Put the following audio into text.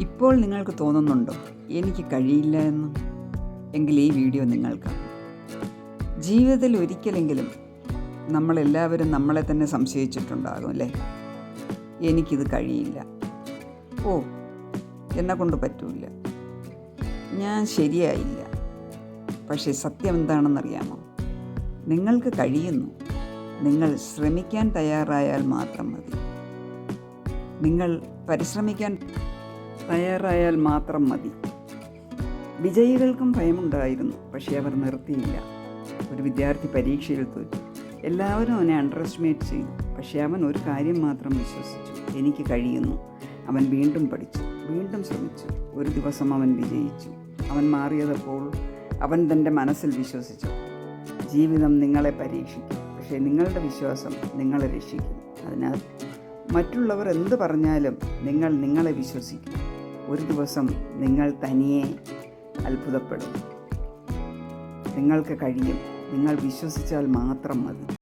ഇപ്പോൾ നിങ്ങൾക്ക് തോന്നുന്നുണ്ടോ എനിക്ക് കഴിയില്ല എന്ന്? എങ്കിൽ ഈ വീഡിയോ നിങ്ങൾക്ക് ജീവിതത്തിൽ ഒരിക്കലെങ്കിലും നമ്മളെല്ലാവരും നമ്മളെ തന്നെ സംശയിച്ചിട്ടുണ്ടാകും അല്ലേ? എനിക്കിത് കഴിയില്ല, ഓ എന്നെക്കൊണ്ട് പറ്റൂല, ഞാൻ ശരിയായില്ല. പക്ഷേ സത്യം എന്താണെന്നറിയാമോ? നിങ്ങൾക്ക് കഴിയുന്നു. നിങ്ങൾ ശ്രമിക്കാൻ തയ്യാറായാൽ മാത്രം മതി. നിങ്ങൾ പരിശ്രമിക്കാൻ തയ്യാറായാൽ മാത്രം മതി. വിജയികൾക്കും ഭയമുണ്ടായിരുന്നു, പക്ഷേ അവർ നിർത്തിയില്ല. ഒരു വിദ്യാർത്ഥി പരീക്ഷയിൽ തോറ്റു. എല്ലാവരും അവനെ അണ്ടർ എസ്റ്റിമേറ്റ് ചെയ്തു. പക്ഷേ അവൻ ഒരു കാര്യം മാത്രം വിശ്വസിച്ചു: എനിക്ക് കഴിയുന്നു. അവൻ വീണ്ടും പഠിച്ചു, വീണ്ടും ശ്രമിച്ചു. ഒരു ദിവസം അവൻ വിജയിച്ചു. അവൻ മാറിയതപ്പോൾ അവൻ തൻ്റെ മനസ്സിൽ വിശ്വസിച്ചു: ജീവിതം നിങ്ങളെ പരീക്ഷിക്കും, പക്ഷേ നിങ്ങളുടെ വിശ്വാസം നിങ്ങളെ രക്ഷിക്കും. അതിനാൽ മറ്റുള്ളവർ എന്ത് പറഞ്ഞാലും നിങ്ങൾ നിങ്ങളെ വിശ്വസിക്കും. ഒരു ദിവസം നിങ്ങൾ തനിയെ അത്ഭുതപ്പെടും. നിങ്ങൾക്ക് കഴിയും. നിങ്ങൾ വിശ്വസിച്ചാൽ മാത്രം മതി.